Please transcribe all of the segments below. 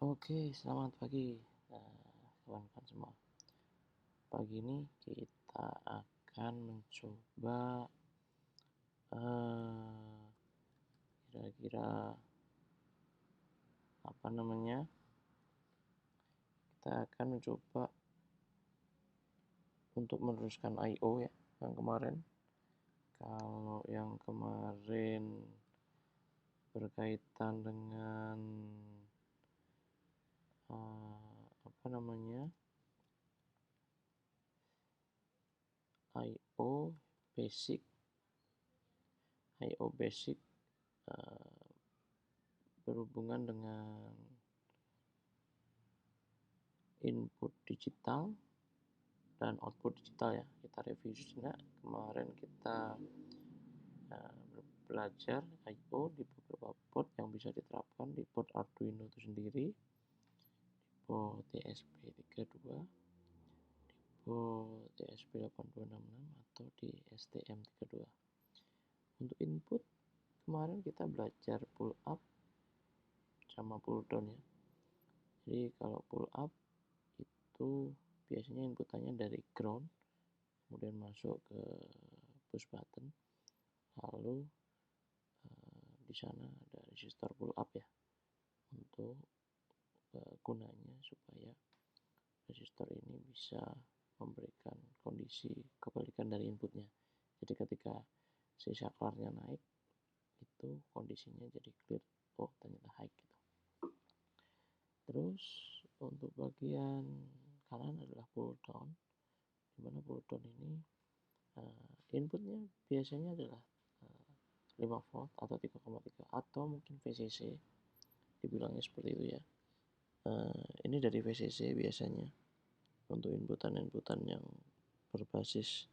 Oke, selamat pagi, kawan-kawan semua. Pagi ini kita akan mencoba eh, kira-kira apa namanya? Kita akan mencoba untuk meneruskan I/O ya, yang kemarin. Kalau yang kemarin berkaitan dengan apa namanya? I/O basic, I/O basic eh, berhubungan dengan input digital dan output digital ya. Kita review juga kemarin kita belajar I/O di beberapa port yang bisa diterapkan di port Arduino itu sendiri, di port ESP32, di port ESP8266 atau di STM32. Untuk input kemarin kita belajar pull up sama pull down ya. Jadi kalau pull up itu biasanya inputannya dari ground, kemudian masuk ke push button, lalu di sana ada resistor pull up ya, untuk gunanya supaya resistor ini bisa memberikan kondisi kebalikan dari inputnya. Jadi ketika si saklarnya naik, itu kondisinya jadi clear, oh ternyata high gitu. Terus untuk bagian kanan adalah pull down, dimana pull down ini inputnya biasanya adalah 5 volt atau 3,3 atau mungkin VCC, dibilangnya seperti itu ya. Ini dari VCC biasanya untuk inputan-inputan yang berbasis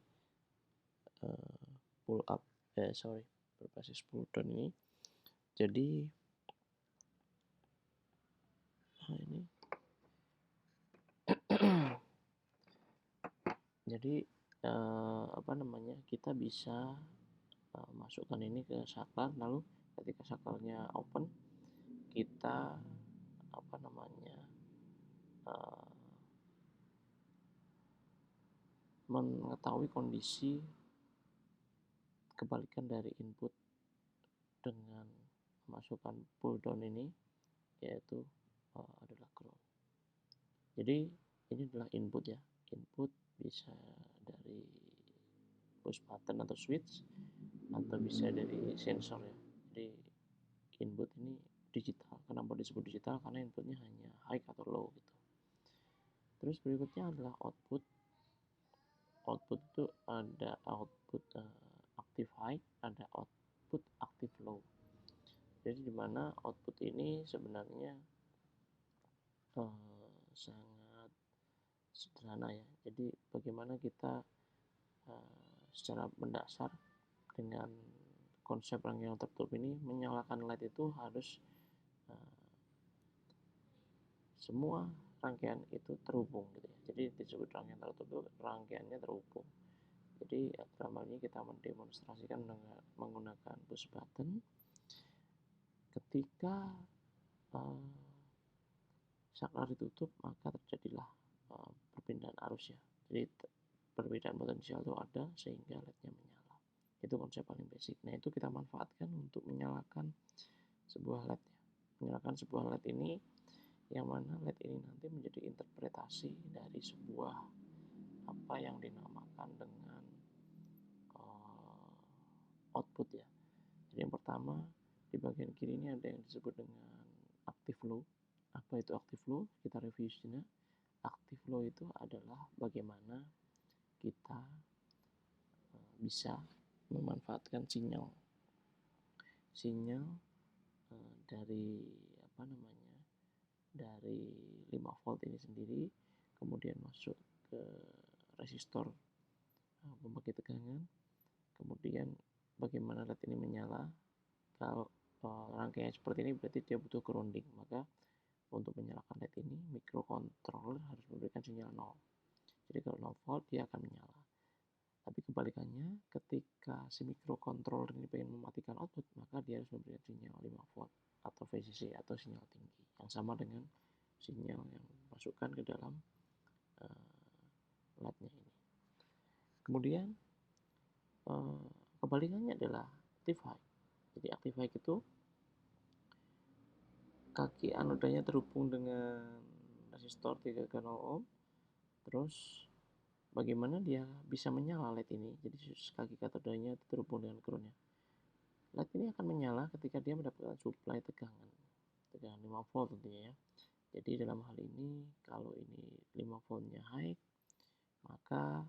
pull up, berbasis pull down ini. Jadi ini jadi apa namanya, kita bisa masukkan ini ke saklar, lalu ketika saklarnya open kita apa namanya mengetahui kondisi kebalikan dari input dengan memasukkan pull down ini, yaitu adalah ground. Jadi ini adalah input ya, input bisa dari push button atau switch, atau bisa dari sensor ya. Jadi input ini digital. Kenapa disebut digital? Karena inputnya hanya high atau low gitu. Terus berikutnya adalah output. Output itu ada output active high, ada output active low. Jadi dimana output ini sebenarnya sangat sederhana ya. Jadi bagaimana kita secara mendasar dengan konsep rangkaian tertutup ini menyalakan LED itu harus semua rangkaian itu terhubung gitu ya. Jadi disebut rangkaian tertutup, rangkaiannya terhubung. Jadi dalam hal ini kita mendemonstrasikan dengan menggunakan push button. Ketika saklar ditutup, maka terjadilah perpindahan arus ya. Jadi perbedaan potensial itu ada sehingga LED-nya menyala. Itu konsep paling basic. Nah, itu kita manfaatkan untuk menyalakan sebuah LED ya. Menyalakan sebuah LED ini, yang mana LED ini nanti menjadi interpretasi dari sebuah apa yang dinamakan dengan output ya. Jadi yang pertama di bagian kiri ini ada yang disebut dengan active low. Apa itu active low? Kita review sini. Active low itu adalah bagaimana kita bisa memanfaatkan sinyal dari apa namanya, dari 5 volt ini sendiri, kemudian masuk ke resistor pembagi tegangan, kemudian bagaimana LED ini menyala. Kalau rangkaian seperti ini berarti dia butuh grounding, maka untuk menyalakan LED ini microcontroller harus memberikan sinyal 0. Jadi kalau 0 volt dia akan menyala. Tapi kebalikannya, ketika si microcontroller ini pengen mematikan output, maka dia harus memberikan sinyal 5 volt atau VCC atau sinyal tinggi, yang sama dengan sinyal yang masukkan ke dalam LED-nya ini. Kemudian kebalikannya adalah active high. Jadi active high itu kaki anodanya terhubung dengan resistor 330 ohm. Terus bagaimana dia bisa menyala LED ini? Jadi kaki katodanya terhubung dengan groundnya. LED ini akan menyala ketika dia mendapatkan suplai tegangan 5 volt tentunya ya. Jadi dalam hal ini kalau ini 5 voltnya high, maka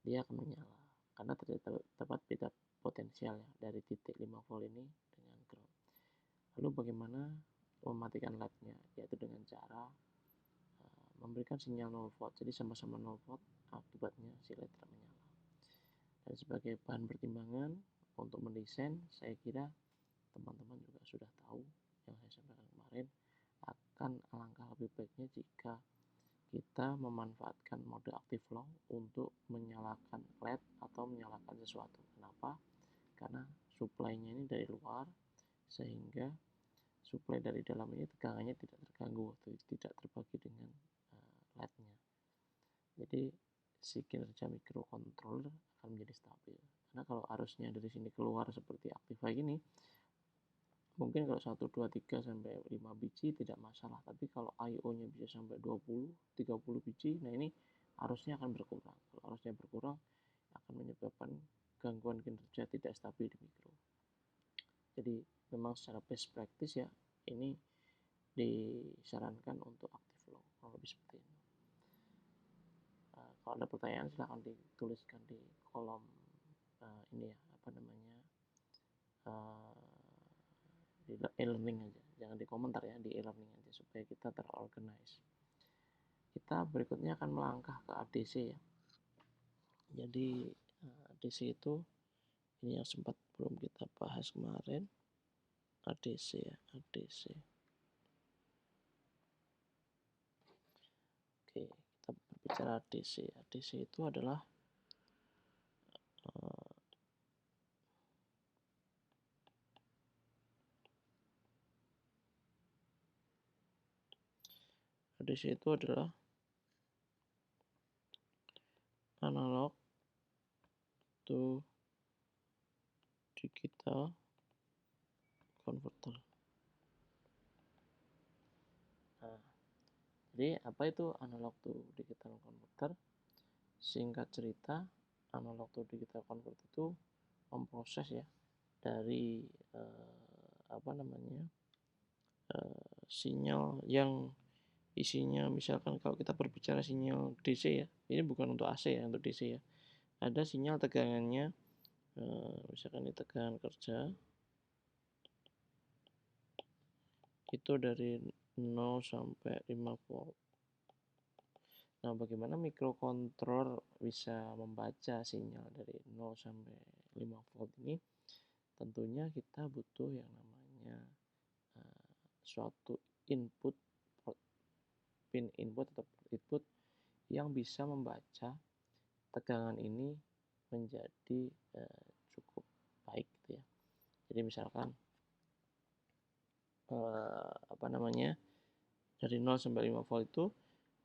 dia akan menyala karena terdapat beda potensial ya dari titik 5 volt ini dengan ground. Lalu bagaimana mematikan LED-nya? Yaitu dengan cara memberikan sinyal 0 volt. Jadi sama-sama 0 volt, akibatnya si LED tidak menyala. Dan sebagai bahan pertimbangan untuk mendesain, saya kira teman-teman juga sudah tahu yang saya sampaikan kemarin, akan alangkah lebih baiknya jika kita memanfaatkan mode active low untuk menyalakan LED atau menyalakan sesuatu. Kenapa? Karena suplainya ini dari luar, sehingga suplai dari dalam ini tegangannya tidak terganggu atau tidak terbagi dengan LED-nya. Jadi si kinerja microcontroller akan menjadi stabil. Karena kalau arusnya dari sini keluar seperti active high ini, mungkin kalau 1, 2, 3 sampai 5 biji tidak masalah, tapi kalau I/O-nya bisa sampai 20, 30 biji, nah ini arusnya akan berkurang. Kalau arusnya berkurang akan menyebabkan gangguan kinerja tidak stabil di mikro. Jadi memang secara best practice ya, ini disarankan untuk active low, kalau lebih seperti ini. Kalau ada pertanyaan silahkan dituliskan di kolom ini ya, apa namanya, di e-learning aja, jangan di komentar ya, di e-learning aja supaya kita terorganize. Kita berikutnya akan melangkah ke ADC ya. Jadi ADC itu ini yang sempat belum kita bahas kemarin, ADC ya, ADC. Oke, kita berbicara ADC. ADC itu adalah ADC itu adalah analog to digital converter. Nah, jadi apa itu analog to digital converter? Singkat cerita, analog to digital converter itu memproses ya dari sinyal yang isinya, misalkan kalau kita berbicara sinyal DC ya, ini bukan untuk AC ya, untuk DC ya, ada sinyal tegangannya, misalkan ini tegangan kerja itu dari 0 sampai 5 volt. Nah, bagaimana microcontroller bisa membaca sinyal dari 0 sampai 5 volt ini? Tentunya kita butuh yang namanya suatu input, pin input atau input yang bisa membaca tegangan ini menjadi cukup baik gitu ya. Jadi misalkan dari 0 sampai 5 volt itu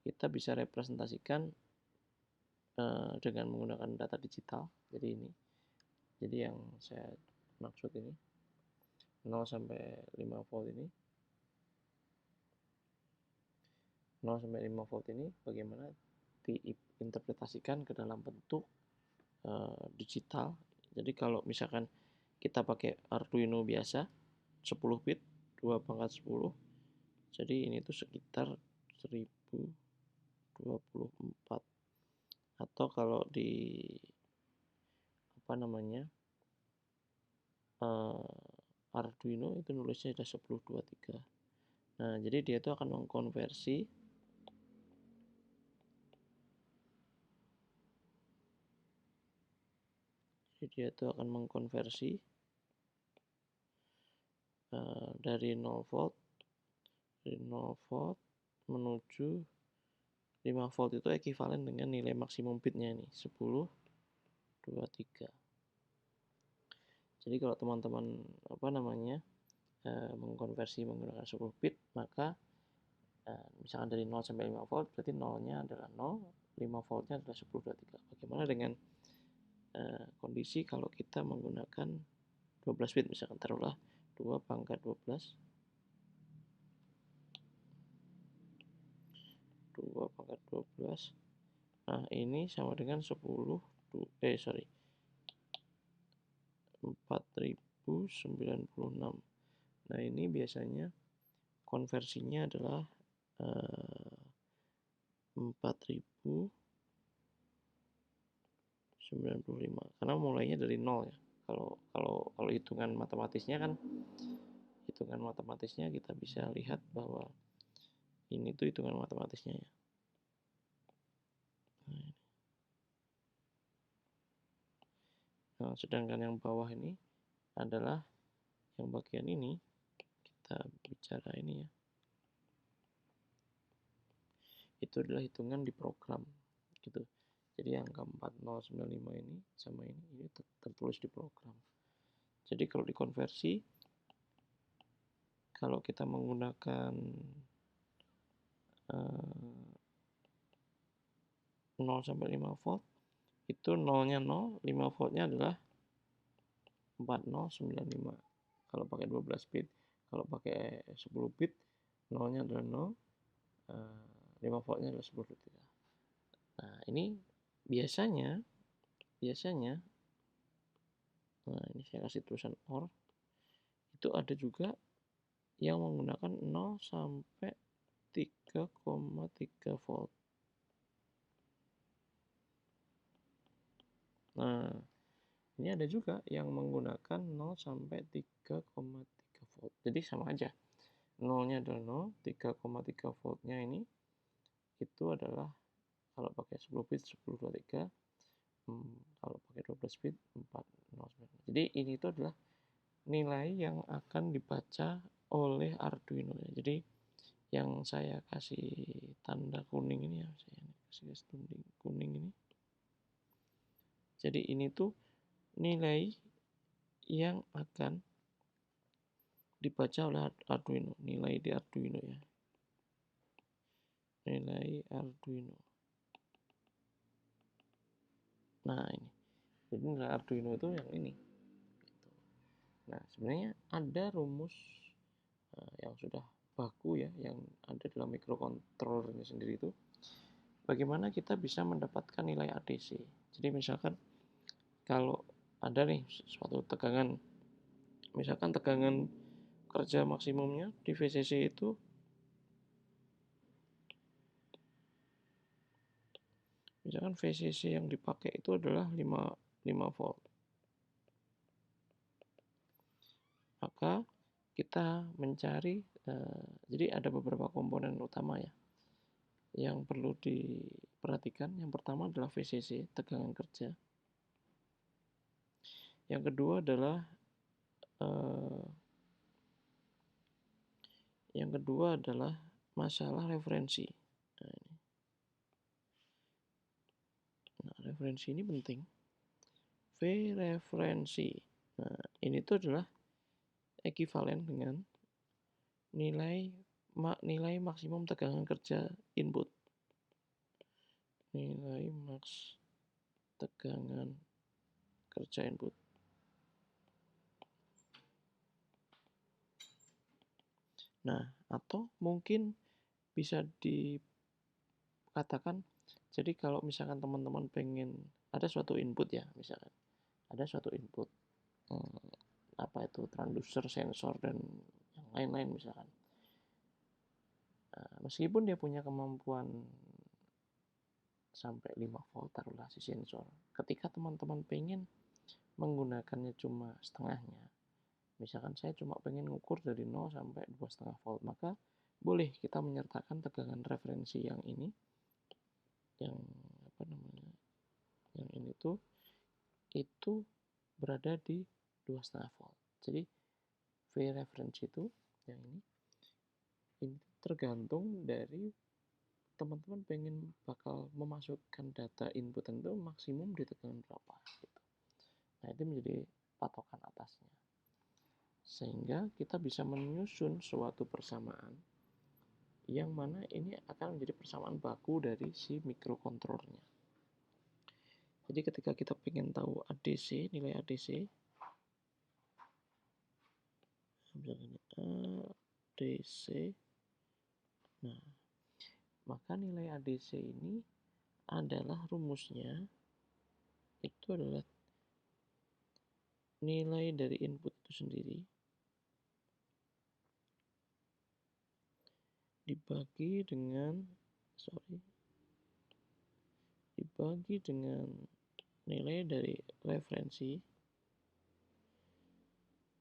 kita bisa representasikan dengan menggunakan data digital. Jadi ini, jadi yang saya maksud ini 0 sampai 5 volt ini, 0 sampai 5 volt ini bagaimana diinterpretasikan ke dalam bentuk digital. Jadi kalau misalkan kita pakai Arduino biasa 10 bit 2/10, jadi ini tuh sekitar 1024. Atau kalau di Arduino itu nulisnya ada 1023. Nah, jadi dia itu akan mengkonversi dari 0 volt menuju 5 volt itu ekivalen dengan nilai maksimum bitnya nih 1023. Jadi kalau teman-teman mengkonversi menggunakan 10 bit, maka misalkan dari 0 sampai 5 volt, berarti 0-nya adalah 0, 5 voltnya adalah 1023. Bagaimana dengan kondisi kalau kita menggunakan 12 bit, misalkan taruhlah 2 pangkat 12, 2 pangkat 12. Nah, ini sama dengan 4096. Nah, ini biasanya konversinya adalah 4095, karena mulainya dari 0 ya. Kalau hitungan matematisnya kita bisa lihat bahwa ini tuh hitungan matematisnya ya. Nah, sedangkan yang bawah ini adalah yang bagian ini, kita bicara ini ya, itu adalah hitungan di program gitu. Jadi angka 4095 ini sama ini tertulis di program. Jadi kalau dikonversi, kalau kita menggunakan 0 sampai 5 volt, itu 0-nya 0, 5 voltnya adalah 4095 kalau pakai 12 bit. Kalau pakai 10 bit, 0-nya adalah 0, 5 voltnya adalah 1023. Nah, ini biasanya nah ini saya kasih tulisan OR, itu ada juga yang menggunakan 0 sampai 3,3 volt. Nah, ini ada juga yang menggunakan 0 sampai 3,3 volt. Jadi sama aja. 0-nya adalah 0, 3,3 voltnya ini itu adalah kalau pakai 10 bit 1023, kalau pakai 12 bit 409. Jadi ini itu adalah nilai yang akan dibaca oleh Arduino ya. Jadi yang saya kasih tanda kuning ini ya, saya kasih tanda kuning ini. Jadi ini tuh nilai yang akan dibaca oleh Arduino, nilai di Arduino ya. Nilai Arduino. Nah, ini. Jadi nilai Arduino itu yang ini. Nah, sebenarnya ada rumus yang sudah baku ya, yang ada dalam microcontrollernya sendiri itu. Bagaimana kita bisa mendapatkan nilai ADC. Jadi misalkan kalau ada nih suatu tegangan, misalkan tegangan kerja maksimumnya di VCC itu misalkan VCC yang dipakai itu adalah 5 volt. Maka kita mencari, jadi ada beberapa komponen utama ya yang perlu diperhatikan. Yang pertama adalah VCC, tegangan kerja. Yang kedua adalah masalah referensi. Nah, referensi ini penting. V referensi. Nah, ini tuh adalah ekuivalen dengan nilai maksimum tegangan kerja input. Nilai maks tegangan kerja input. Nah, atau mungkin bisa dikatakan, jadi kalau misalkan teman-teman pengen ada suatu input ya, misalkan ada suatu input apa itu transducer, sensor dan yang lain-lain misalkan. Meskipun dia punya kemampuan sampai 5 volt taruhlah si sensor, ketika teman-teman pengen menggunakannya cuma setengahnya, misalkan saya cuma pengen ngukur dari 0 sampai 2,5 volt, maka boleh kita menyertakan tegangan referensi yang ini, yang yang ini tuh itu berada di 2,5 volt. Jadi V referensi itu yang ini tergantung dari teman-teman pengen bakal memasukkan data input itu maksimum di tegangan berapa gitu. Nah, itu menjadi patokan atasnya. Sehingga kita bisa menyusun suatu persamaan yang mana ini akan menjadi persamaan baku dari si mikrokontrollernya. Jadi ketika kita ingin tahu ADC, nilai ADC, misalkan ADC, nah maka nilai ADC ini adalah rumusnya itu adalah nilai dari input itu sendiri dibagi dengan nilai dari referensi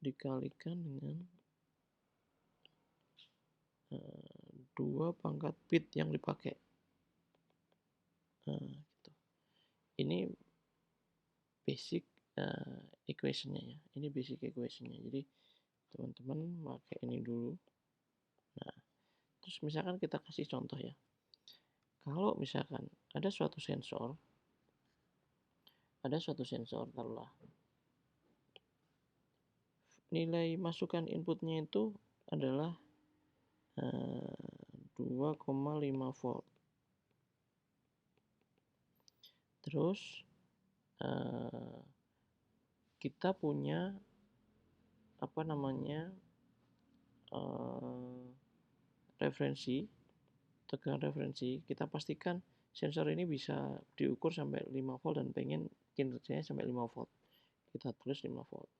dikalikan dengan 2 pangkat bit yang dipakai. Gitu. Ini basic equation-nya ya. Ini basic equation-nya. Jadi teman-teman pakai ini dulu. Nah, terus misalkan kita kasih contoh ya. Kalau misalkan ada suatu sensor taruhlah nilai masukan inputnya itu adalah 2,5 volt. Terus kita punya referensi, tegangan referensi. Kita pastikan sensor ini bisa diukur sampai 5 volt dan pengen kinerjanya sampai 5 volt. Kita tulis 5 volt.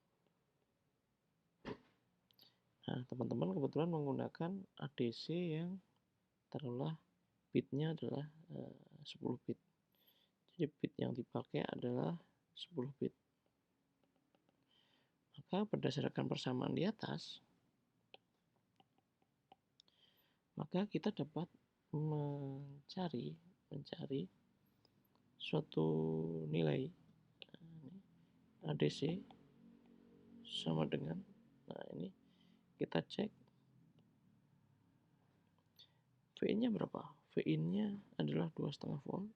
Nah, teman-teman kebetulan menggunakan ADC yang taruhlah bitnya adalah 10 bit. Jadi bit yang dipakai adalah 10 bit. Maka berdasarkan persamaan di atas, maka kita dapat mencari suatu nilai ADC sama dengan, nah ini kita cek VIN-nya berapa? VIN-nya adalah 2,5 volt.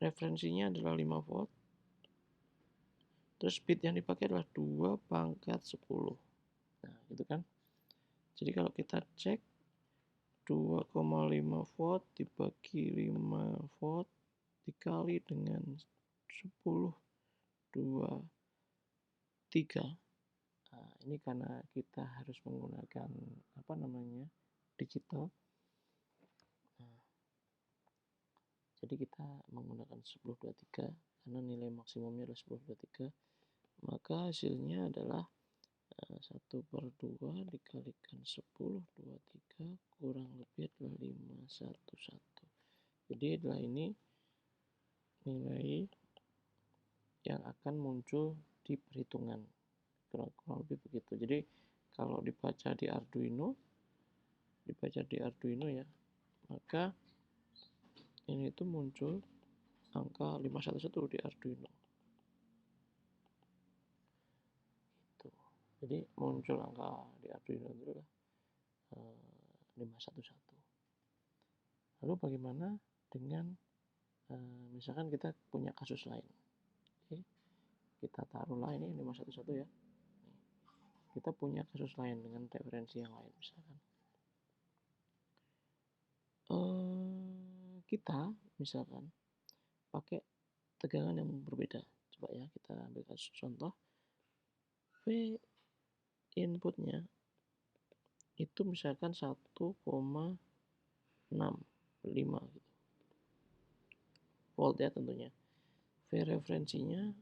Referensinya adalah 5 volt. Terus bit yang dipakai adalah 2 pangkat 10. Nah, gitu kan. Jadi kalau kita cek 2,5 volt dibagi 5 volt dikali dengan 10, 2, 3. Nah, ini karena kita harus menggunakan digital. Nah, jadi kita menggunakan 10, 2, 3 karena nilai maksimumnya adalah 10, 2, 3. Maka hasilnya adalah 1/2 dikalikan 10, 2, 3 kurang lebih adalah 5, 1, 1. Jadi adalah ini nilai yang akan muncul di perhitungan. Kurang lebih begitu. Jadi kalau dibaca di Arduino ya, maka ini itu muncul angka 511 di Arduino. Gitu. Jadi muncul angka di Arduino itu adalah 511. Lalu bagaimana dengan misalkan kita punya kasus lain. Oke. Kita taruhlah ini 511 ya. Kita punya kasus lain dengan referensi yang lain misalkan. Kita misalkan pakai tegangan yang berbeda. Coba ya kita ambil kasus contoh. V inputnya itu misalkan 1,65 gitu. Volt ya tentunya. V referensinya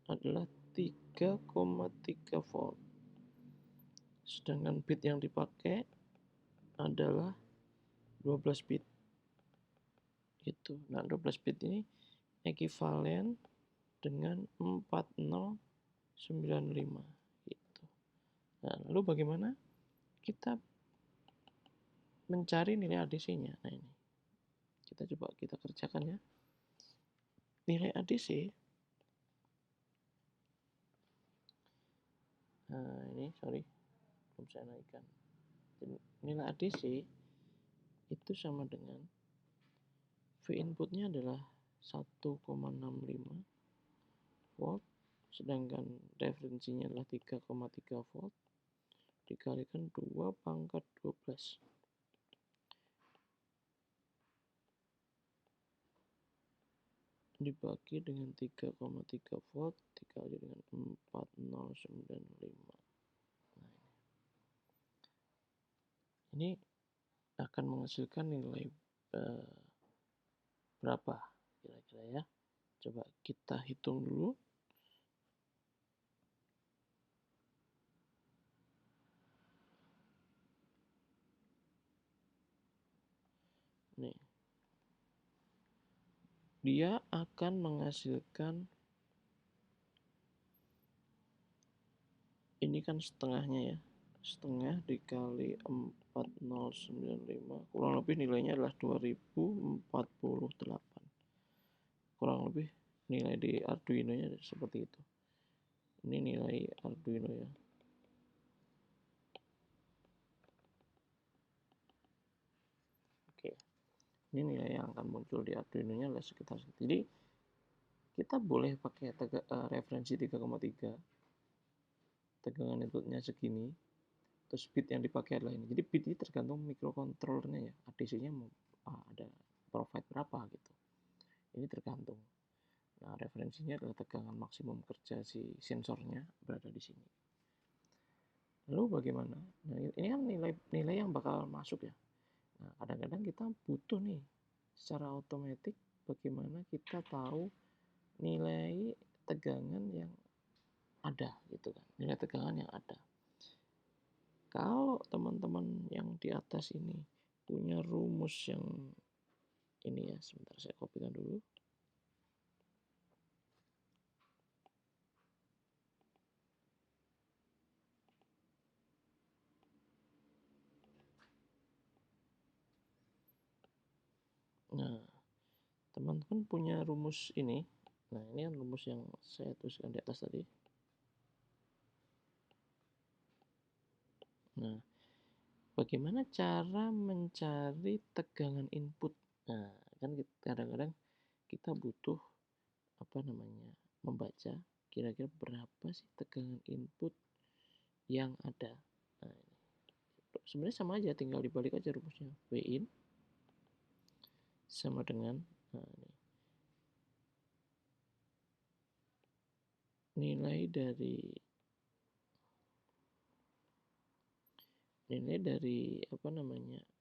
adalah 3,3 volt. Sedangkan bit yang dipakai adalah 12 bit. Gitu. Nah, 12 bit ini ekuivalen dengan 4095 gitu. Nah, lalu bagaimana kita mencari nilai ADC-nya? Nah, ini. Kita coba kita kerjakan ya. Nilai ADC ini belum saya naikkan. Nilai ADC itu sama dengan V inputnya adalah 1,65 volt sedangkan referensinya adalah 3,3 volt dikalikan 2 pangkat 12 dibagi dengan 3,3 volt dikali dengan 4095. Nah, ini akan menghasilkan nilai berapa kira-kira ya? Coba kita hitung dulu. Nih, dia akan menghasilkan, ini kan setengahnya ya, setengah dikali 4095 kurang lebih nilainya adalah 2048. Kurang lebih nilai di Arduino nya seperti itu. Ini nilai Arduino ya. Oke, ini nilai yang akan muncul di Arduino nya adalah sekitar segitu. Jadi kita boleh pakai referensi 3,3, tegangan inputnya segini, terus bit yang dipakai adalah ini. Jadi bit ini tergantung microcontrollernya ya, ADC-nya ada provide berapa gitu. Ini tergantung. Nah, referensinya adalah tegangan maksimum kerja si sensornya berada di sini. Lalu bagaimana? Nah, ini kan nilai yang bakal masuk ya. Nah, kadang-kadang kita butuh nih secara otomatis bagaimana kita tahu nilai tegangan yang ada gitu kan. Nilai tegangan yang ada. Kalau teman-teman yang di atas ini punya rumus yang ini ya, sebentar saya kopikan dulu. Nah, teman-teman punya rumus ini. Nah, ini kan rumus yang saya tuliskan di atas tadi. Nah, bagaimana cara mencari tegangan input? Nah, kan kadang-kadang kita butuh membaca kira-kira berapa sih tegangan input yang ada. Nah, sebenarnya sama aja, tinggal dibalik aja rumusnya. Vin sama dengan nilai dari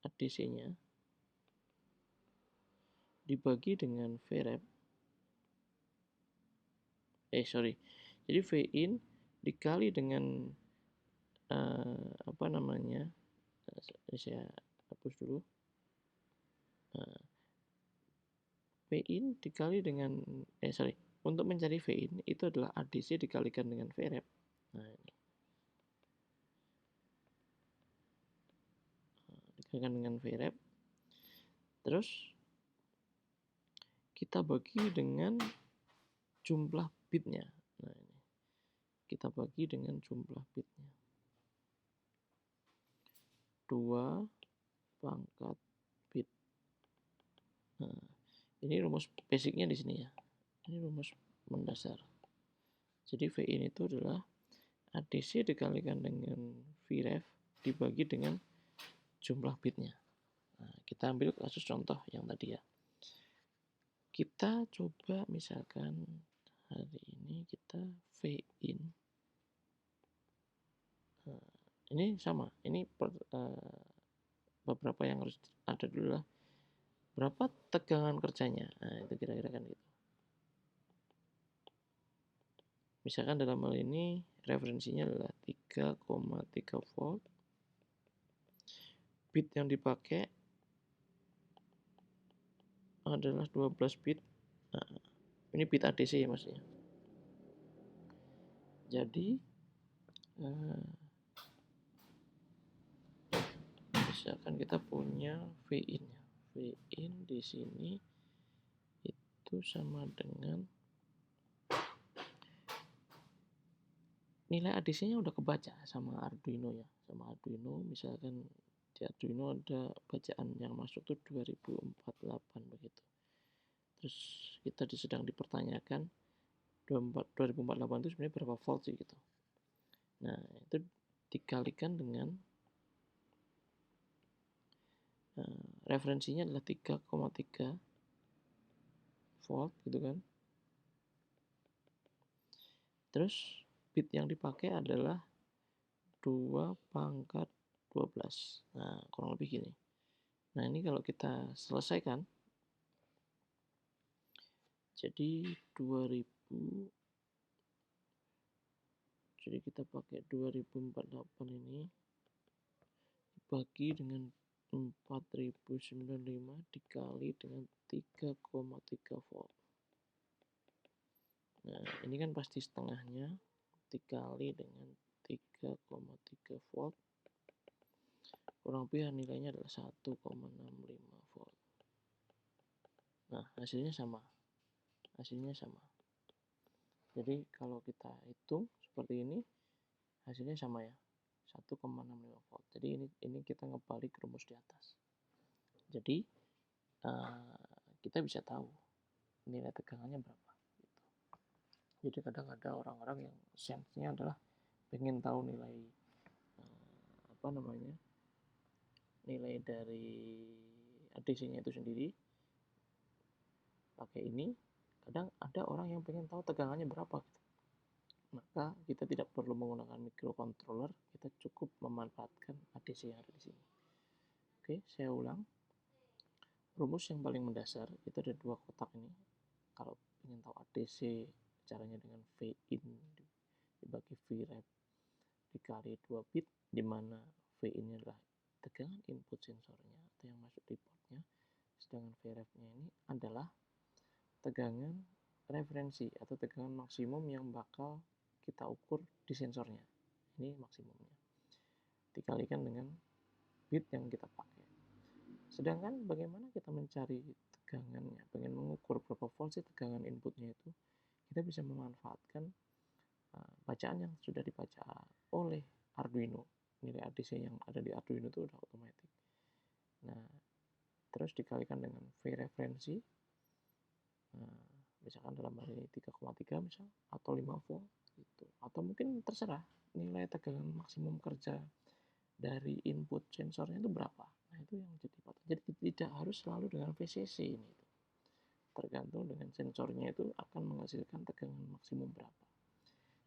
ADC-nya dibagi dengan Vref. Jadi Vin dikali dengan saya hapus dulu. Vin dikali dengan untuk mencari Vin itu adalah ADC dikalikan dengan Vref. Nah, ini dikalikan dengan Vref. Terus kita bagi dengan jumlah bitnya. Nah, ini kita bagi dengan jumlah bitnya. 2 pangkat bit. Nah, ini rumus basicnya di sini ya. Ini rumus mendasar. Jadi Vin itu adalah ADC dikalikan dengan Vref dibagi dengan jumlah bitnya. Nah, kita ambil kasus contoh yang tadi ya. Kita coba misalkan hari ini kita Vin. Nah, ini sama. Ini beberapa yang harus ada dulu lah. Berapa tegangan kerjanya? Nah, itu kira-kira kan gitu. Misalkan dalam hal ini referensinya adalah 3,3 volt. Bit yang dipakai adalah 12 bit. Nah, ini bit ADC ya maksudnya. Jadi misalkan kita punya Vin ya. Vin di sini itu sama dengan nilai ADC-nya udah kebaca sama Arduino ya. Sama Arduino misalkan di Arduino ada bacaan yang masuk tuh 2048 begitu. Terus kita sedang dipertanyakan 2048 itu sebenarnya berapa volt sih gitu. Nah, itu dikalikan dengan referensinya adalah 3,3 volt gitu kan. Terus bit yang dipakai adalah 2 pangkat 12. Nah, kurang lebih gini. Nah, ini kalau kita selesaikan, jadi 2000, jadi kita pakai 2048 ini bagi dengan 4095 dikali dengan 3,3 volt. Nah, ini kan pasti setengahnya dikali dengan 3,3 volt. Kurang lebih nilainya adalah 1,65 volt. Nah, hasilnya sama. Jadi kalau kita hitung seperti ini, hasilnya sama ya, 1,65 volt. Jadi ini kita ngebalik rumus di atas. Jadi kita bisa tahu nilai tegangannya berapa. Jadi kadang ada orang-orang yang sense-nya adalah pengen tahu nilai nilai dari ADC-nya itu sendiri pakai ini. Kadang ada orang yang pengen tahu tegangannya berapa gitu. Maka kita tidak perlu menggunakan microcontroller, kita cukup memanfaatkan ADC yang ada di sini. Oke, saya ulang. Rumus yang paling mendasar itu ada dua kotak ini. Kalau ingin tahu ADC, caranya dengan V in dibagi V ref dikali 2 bit, di mana V in adalah tegangan input sensornya atau yang masuk di portnya, sedangkan V ref-nya ini adalah tegangan referensi atau tegangan maksimum yang bakal kita ukur di sensornya. Ini maksimumnya. Dikalikan dengan bit yang kita pakai. Sedangkan bagaimana kita mencari tegangannya, pengen mengukur berapa volt sih tegangan inputnya itu, kita bisa memanfaatkan bacaan yang sudah dibaca oleh Arduino. Nilai ADC yang ada di Arduino itu udah otomatis. Nah, terus dikalikan dengan V referensi, misalkan dalam hal ini 3,3 misal, atau 5 volt gitu. Atau mungkin terserah nilai tegangan maksimum kerja dari input sensornya itu berapa. Nah, itu yang jadi patokan. Jadi tidak harus selalu dengan VCC ini. Tergantung dengan sensornya itu akan menghasilkan tegangan maksimum berapa.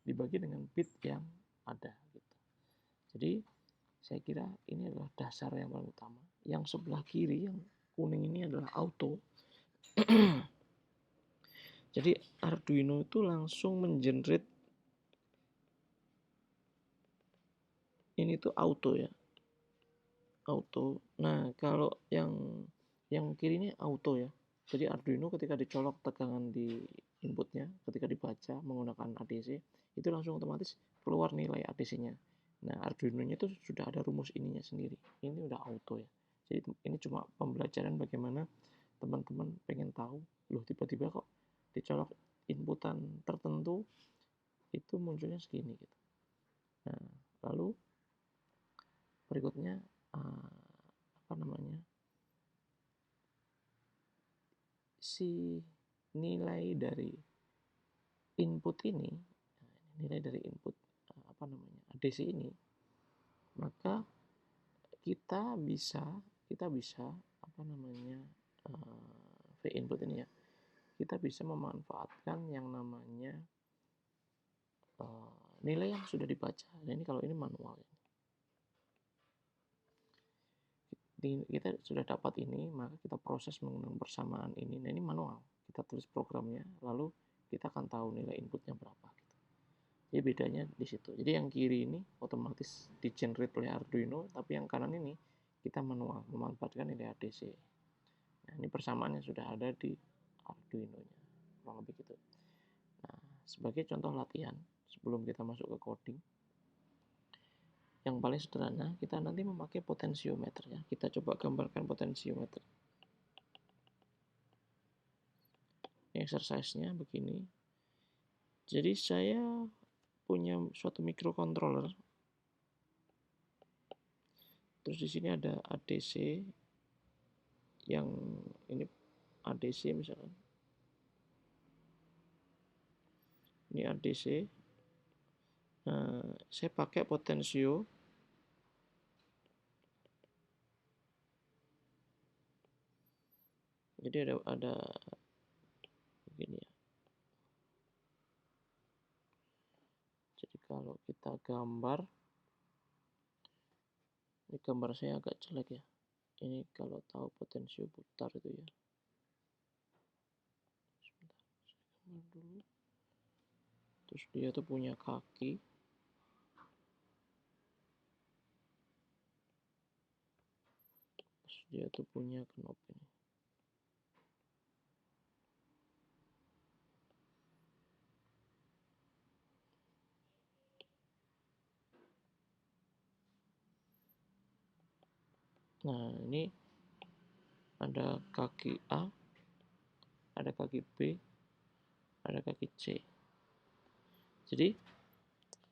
Dibagi dengan bit yang ada gitu. Jadi saya kira ini adalah dasar yang paling utama. Yang sebelah kiri yang kuning ini adalah auto. Jadi Arduino itu langsung mengenerate ini tuh auto ya. Auto. Nah, kalau yang kiri ini auto ya. Jadi Arduino ketika dicolok tegangan di inputnya, ketika dibaca menggunakan ADC, itu langsung otomatis keluar nilai ADC-nya. Nah, Arduino-nya itu sudah ada rumus ininya sendiri. Ini udah auto ya. Jadi ini cuma pembelajaran bagaimana teman-teman pengen tahu, loh tiba-tiba kok dicolok inputan tertentu itu munculnya segini gitu. Nah, lalu berikutnya si nilai dari input ini, nilai dari input ADC ini, maka kita bisa V input ini ya, kita bisa memanfaatkan yang namanya nilai yang sudah dibaca. Nah, ini kalau ini manual ya. Kita sudah dapat ini, maka kita proses menggunakan persamaan ini. Nah, ini manual. Kita tulis programnya, lalu kita akan tahu nilai inputnya berapa. Gitu. Jadi bedanya di situ. Jadi yang kiri ini otomatis di-generate oleh Arduino, tapi yang kanan ini kita manual, memanfaatkan nilai ADC. Nah, ini persamaannya sudah ada di Arduino-nya. Kurang lebih gitu. Nah, sebagai contoh latihan, sebelum kita masuk ke coding, yang paling sederhana, kita nanti memakai potensiometer ya. Kita coba gambarkan potensiometer. Exercise-nya begini. Jadi saya punya suatu microcontroller. Terus di sini ada ADC yang ini ADC misalkan. Ini ADC. Nah, saya pakai potensio. Jadi ada begini ya. Jadi kalau kita gambar, ini gambar saya agak jelek ya. Ini kalau tahu potensio putar itu ya. Sebentar, saya gambar dulu. Terus dia tuh punya kaki. Terus dia tuh punya knob ini. Nah, ini ada kaki A, ada kaki B, ada kaki C. Jadi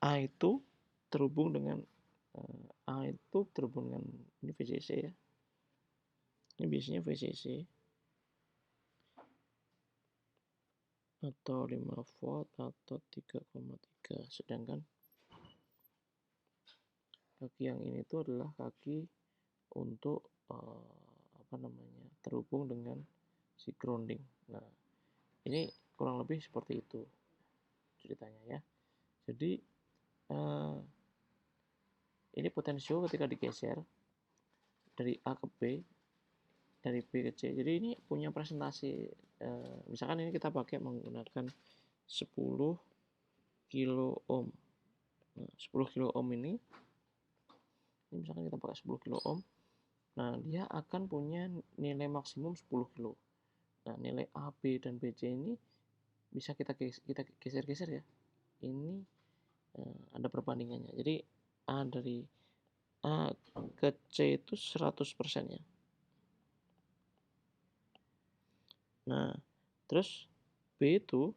A itu terhubung dengan ini VCC ya. Ini biasanya VCC atau 5 volt atau 3,3. Sedangkan kaki yang ini tuh adalah kaki untuk terhubung dengan si grounding. Nah, ini kurang lebih seperti itu ceritanya ya. Jadi ini potensio ketika digeser dari A ke B, dari B ke C. Jadi ini punya presentasi, misalkan ini kita pakai menggunakan 10 kilo ohm. Nah, 10 kilo ohm ini misalkan kita pakai 10 kilo ohm, nah dia akan punya nilai maksimum 10 kilo. Nah, nilai A, B, dan BC ini bisa kita geser-geser ya. Ini ada perbandingannya. Jadi dari A ke C itu 100% ya. Nah, terus B itu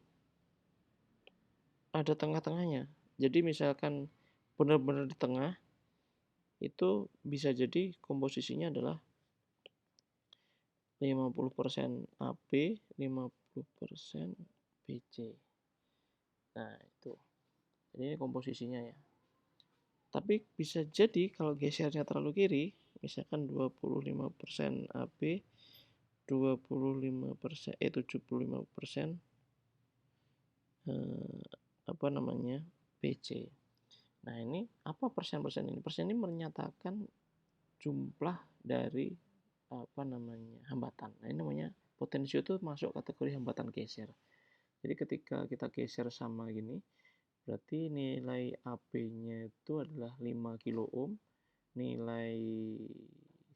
ada tengah-tengahnya. Jadi misalkan benar-benar di tengah, itu bisa jadi komposisinya adalah 50% AB, 50% BC. Nah, itu. Jadi ini komposisinya ya. Tapi bisa jadi kalau gesernya terlalu kiri, misalkan 25% AB, 75% BC. Nah, ini apa persen-persen ini? Persen ini menyatakan jumlah dari hambatan. Nah, ini namanya potensio itu masuk kategori hambatan geser. Jadi ketika kita geser sama gini, berarti nilai AB-nya itu adalah 5 kilo ohm, nilai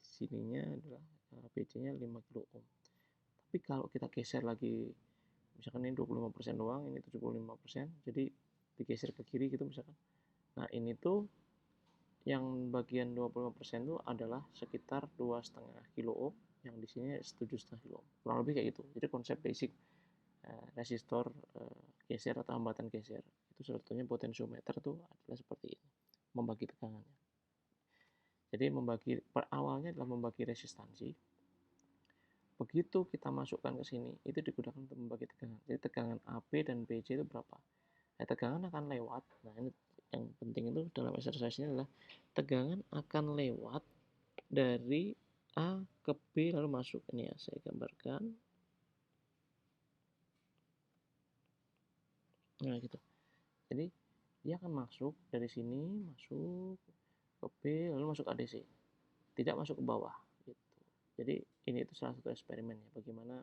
sininya adalah BC-nya 5 kilo ohm. Tapi kalau kita geser lagi, misalkan ini 25% doang, ini 75%, jadi digeser ke kiri gitu misalkan. Nah, ini tuh yang bagian 25% itu adalah sekitar 2,5 kilo ohm, yang di sini 7,5 kilo ohm. Kurang lebih kayak gitu. Jadi konsep basic resistor geser atau hambatan geser itu sebetulnya potensiometer itu adalah seperti ini, membagi tegangannya. Jadi awalnya adalah membagi resistansi. Begitu kita masukkan ke sini, itu digunakan untuk membagi tegangan. Jadi tegangan AB dan BC itu berapa? Nah, tegangan akan lewat. Nah, ini yang penting itu dalam exercise ini adalah tegangan akan lewat dari A ke B lalu masuk. Ini ya, saya gambarkan. Nah, gitu. Jadi dia akan masuk dari sini, masuk ke B lalu masuk ADC. Tidak masuk ke bawah gitu. Jadi ini itu salah satu eksperimen ya, bagaimana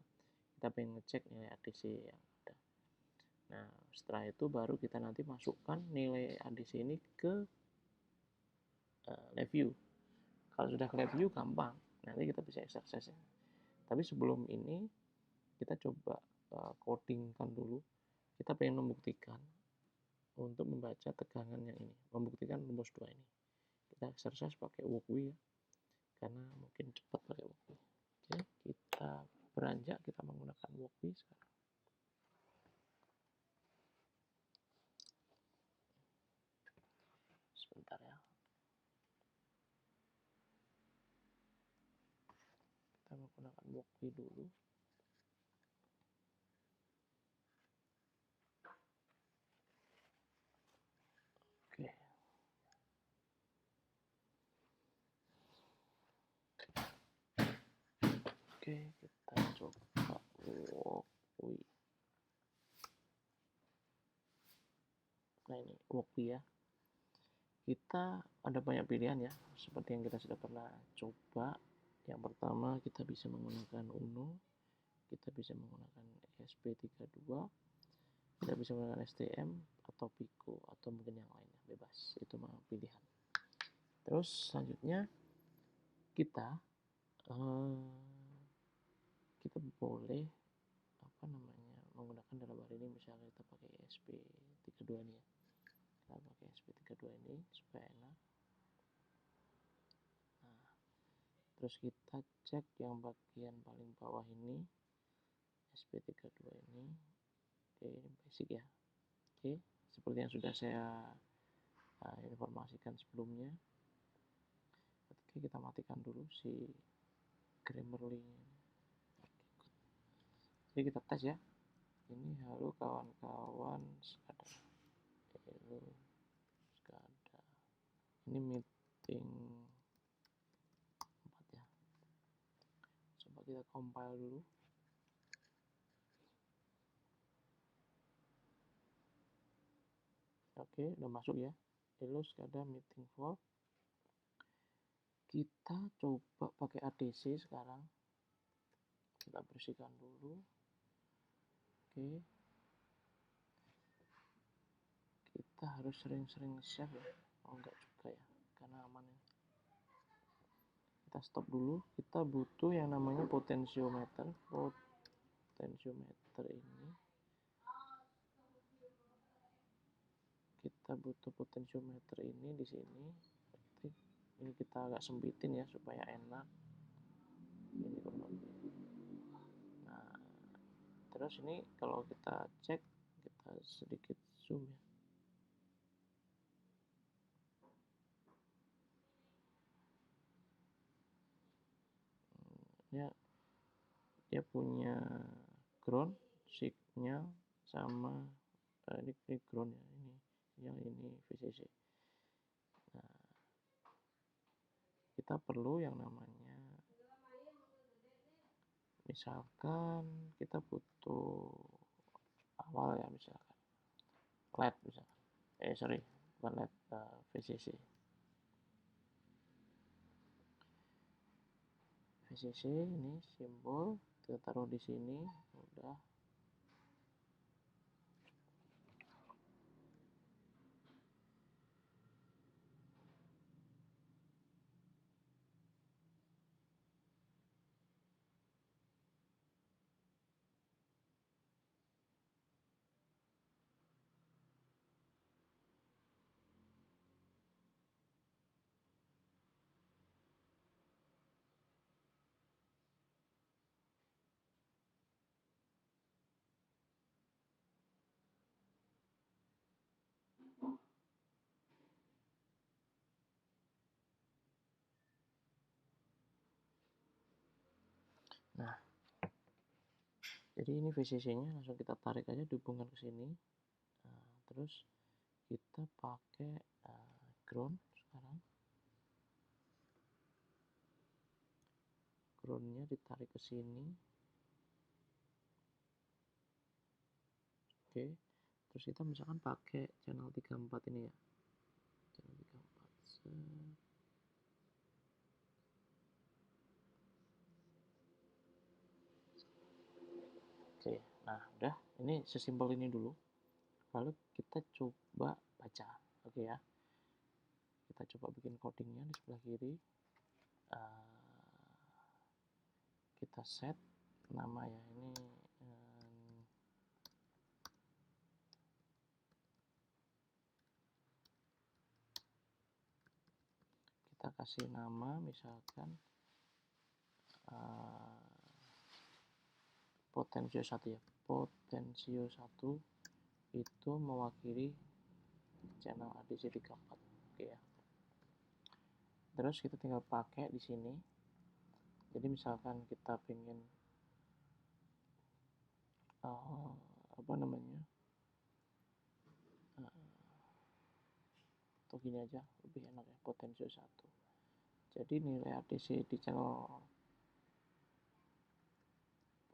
kita pengen ngecek nilai ADC yang ada. Nah, setelah itu baru kita nanti masukkan nilai ADC ini ke lab view. Kalau sudah ke lab view gampang, nanti kita bisa exercise. Tapi sebelum ini kita coba codingkan dulu. Kita pengen membuktikan untuk membaca tegangan yang ini, membuktikan rumus 2 ini. Kita exercise pakai walkway ya, karena mungkin cepat pakai walkway. Oke, kita beranjak, kita menggunakan walkway sekarang. Sebentar ya. Kita menggunakan walkway dulu. Oke, kita coba walkway. Nah, ini walkway ya. Kita ada banyak pilihan ya, seperti yang kita sudah pernah coba. Yang pertama, kita bisa menggunakan Uno, kita bisa menggunakan ESP32, kita bisa menggunakan STM atau Pico, atau mungkin yang lainnya, bebas. Itu mah pilihan. Terus selanjutnya kita kita boleh menggunakan dalam hal ini misalnya kita pakai ESP32 ini ya. Kita pakai ESP32 ini supaya enak. Nah, terus kita cek yang bagian paling bawah ini, ESP32 ini. Oke, ini basic ya. Oke, seperti yang sudah saya informasikan sebelumnya. Oke, kita matikan dulu si Grammarly. Jadi kita tes ya. Ini halo kawan-kawan sekadar. Halo sekadar. Ini meeting 4 ya. Coba kita compile dulu. Oke, udah masuk ya. Halo sekadar meeting 4. Kita coba pakai ADC sekarang. Kita bersihkan dulu. Oke. Kita harus sering-sering save ya. Oh enggak juga ya, karena aman ya. Kita stop dulu. Kita butuh yang namanya potentiometer. Potentiometer ini. Kita butuh potentiometer ini di sini. Ini kita agak sempitin ya supaya enak. Ini kurang lebih. Nah, terus ini kalau kita cek, kita sedikit zoom ya. Dia punya ground, signal, sama ini ground ya, ini yang ini VCC. Nah, kita perlu yang namanya, misalkan kita butuh awal ya, misalkan LED misalkan, bukan LED, VCC. VCC ini simbol kita taruh di sini, udah. Nah, jadi ini VCC-nya langsung kita tarik aja, dihubungkan ke sini. Nah, terus kita pakai ground sekarang. Groundnya ditarik ke sini. Oke, terus kita misalkan pakai channel 34 ini ya. Channel 34. Oke, nah udah, ini sesimpel ini dulu. Lalu kita coba baca, oke ya. Kita coba bikin codingnya di sebelah kiri. Kita set nama ya, ini kita kasih nama misalkan potensio 1 ya. Potensio 1 itu mewakili channel ADC34. Oke ya. Terus kita tinggal pakai di sini. Jadi misalkan kita pengen atau gini aja lebih enak ya, potensio 1. Jadi nilai ADC di channel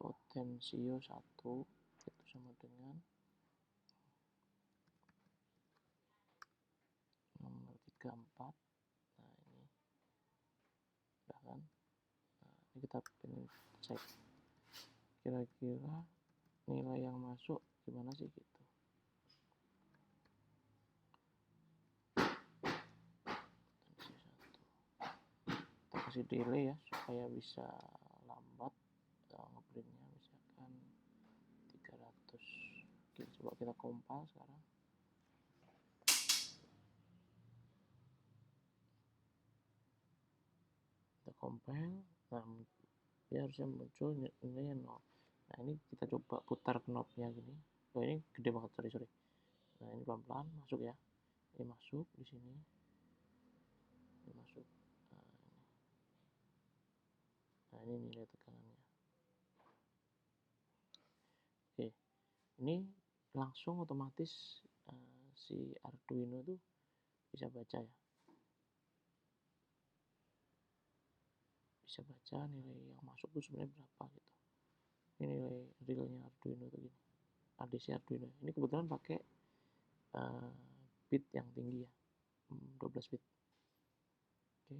potensio 1 itu sama dengan nomor 34. Nah ini udah kan. Nah, ini kita pengen cek kira-kira nilai yang masuk gimana sih gitu. Kita kasih delay ya supaya bisa lambat ngeprintnya, misalkan 300. Oke, coba kita compile sekarang. Kita compile, nah dia harusnya muncul nilainya 0. Nah ini kita coba putar knobnya gini. Oh ini gede banget, sorry. Nah ini pelan-pelan masuk ya. Ini masuk di sini. Ini masuk. Nah ini nilai tegangannya. Oke, ini langsung otomatis si Arduino itu bisa baca ya. Bisa baca nilai yang masuk tuh sebenarnya berapa gitu. Ini nilai realnya Arduino tuh gini. ADC Arduino. Ini kebetulan pakai bit yang tinggi ya. 12 bit. Oke.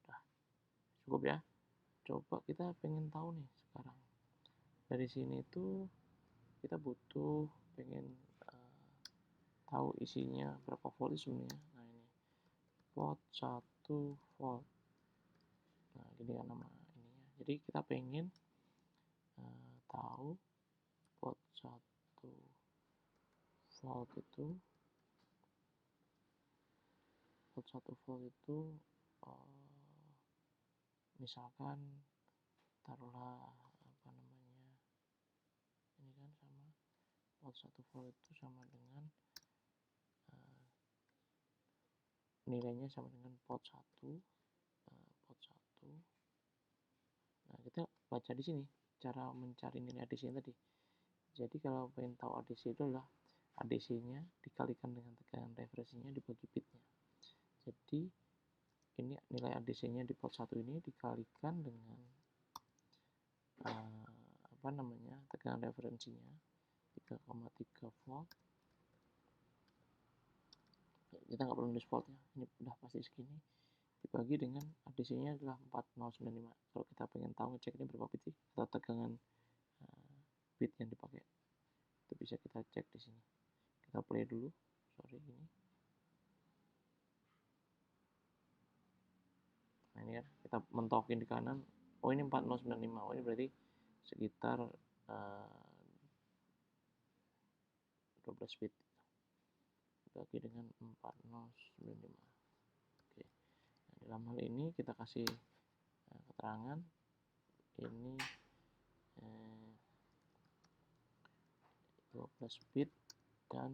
Nah, cukup ya. Coba kita pengen tahu nih sekarang. Dari sini tuh kita butuh pengen tahu isinya berapa volt sebenarnya. Nah ini pot 1 volt. Nah gini kan nama ininya. Jadi kita pengen tahu pot 1 volt itu misalkan taruhlah apa namanya, ini kan sama pot 1 volt itu sama dengan nilainya sama dengan pot 1. Nah kita baca di sini cara mencari nilai ADC tadi. Jadi kalau pengen tahu ADC itu adalah ADC-nya dikalikan dengan tegangan referensinya dibagi bitnya. Jadi ini nilai ADC-nya di pot 1 ini dikalikan dengan apa namanya, tegangan referensinya 3,3 volt. Kita nggak perlu nulis voltnya, ini udah pasti segini, dibagi dengan ADC-nya adalah 4095. Kalau kita pengen tahu ngecek ini berapa bit sih atau tegangan bit yang dipakai, itu bisa kita cek di sini. Kita play dulu, sorry ini. Nah ini kan kita mentokin di kanan, oh ini 4095, oh ini berarti sekitar 12 bit bagi dengan 4095. Oke. Nah, dalam hal ini kita kasih keterangan ini 12 bit dan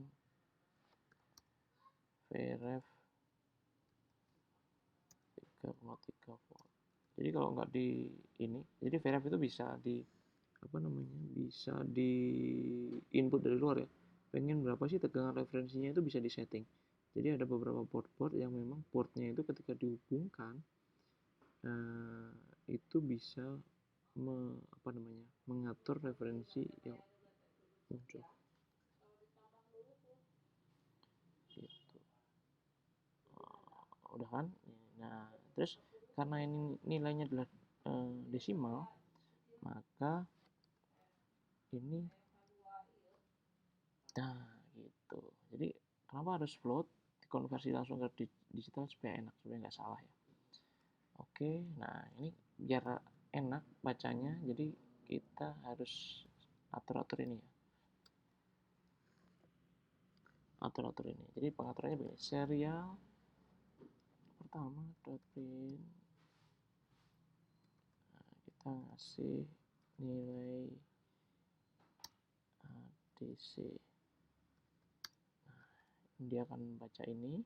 VREF 3,3 volt. Jadi kalau nggak di ini, jadi VREF itu bisa di apa namanya, bisa di input dari luar ya. Pengen berapa sih tegangan referensinya itu bisa disetting. Jadi ada beberapa port yang memang portnya itu ketika dihubungkan itu bisa apa namanya, mengatur referensi yang muncul. Gitu. Udah kan? Nah, terus karena ini nilainya adalah desimal, maka ini nah gitu. Jadi kenapa harus float? Dikonversi langsung ke digital supaya enak, supaya nggak salah ya. Oke, nah ini biar enak bacanya, jadi kita harus atur-atur ini ya. Atur-atur ini. Jadi pengaturannya begini, serial pertama dot print. Nah, kita ngasih nilai ADC. Nah, dia akan baca ini.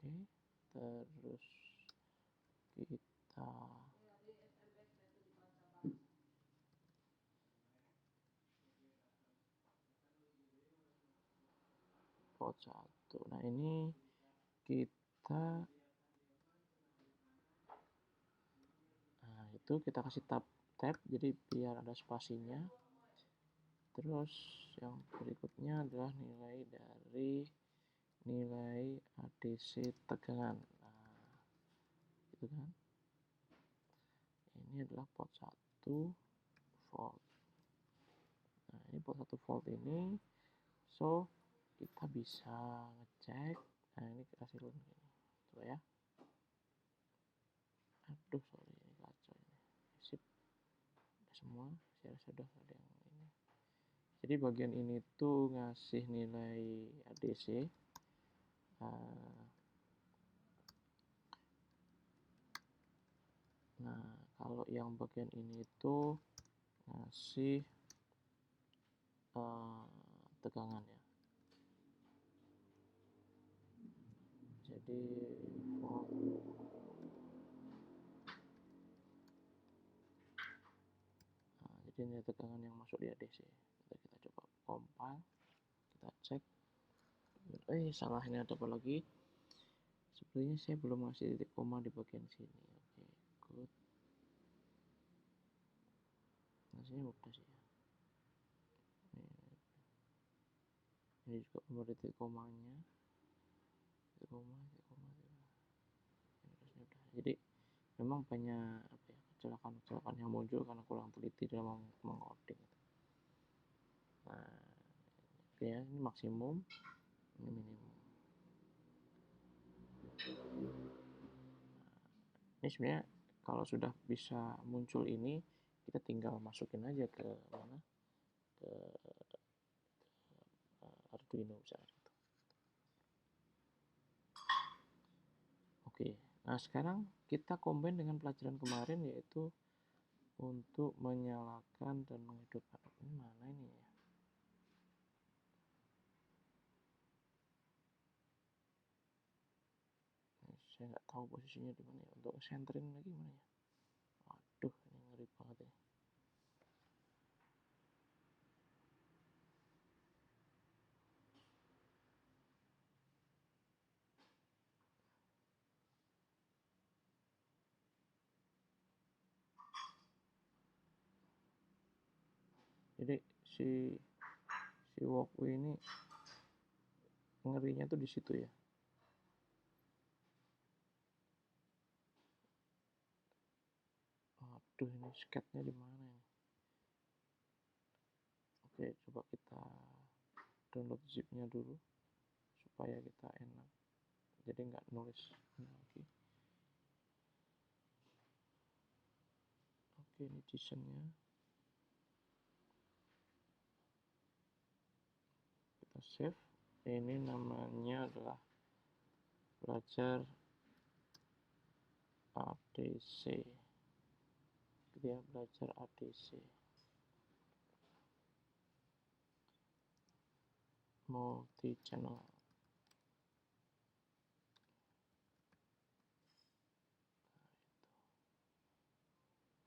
Oke, terus kita pot 1. Nah ini kita kasih tab jadi biar ada spasinya. Terus yang berikutnya adalah nilai dari nilai ADC tegangan. Nah, itu kan. Ini adalah port 1 volt. Nah, ini port 1 volt ini. So, kita bisa ngecek. Nah, ini kasih dulu ini. Coba ya. Aduh, sorry, ini kacau ini. Sip. Udah semua. Saya rasa sudah ada yang ini. Jadi bagian ini tuh ngasih nilai ADC. Nah, kalau yang bagian ini itu ngasih tegangan ya. Jadi jadi ini tegangan yang masuk di ADC. Kita coba compile, kita cek. Salah, ini ada apa lagi? Sebenarnya saya belum ngasih titik koma di bagian sini. Oke, good. Ngasihnya mudah sih ya. Ini juga belum ada titik komanya. Titik koma. Jadi memang banyak kecelakaan yang muncul karena kurang teliti dalam mengoding. Nah, ya, ini maksimum, ini minimum. Ini sebenarnya kalau sudah bisa muncul ini, kita tinggal masukin aja ke mana, ke Arduino misalnya. Oke, nah sekarang kita combine dengan pelajaran kemarin, yaitu untuk menyalakan dan menghidupkan. Ini mana ini ya? Saya nggak tahu posisinya di mana ya. Untuk senterin lagi mana ya? Waduh, ini ngeri banget ya. Jadi si walkway ini ngerinya tuh di situ ya. Aduh, ini sketnya di mana ini? Oke, coba kita download zipnya dulu supaya kita enak. Jadi nggak nulis ini lagi. Oke, ini desainnya. Kita save. Ini namanya adalah belajar ADC. Dia belajar ADC. Multi channel.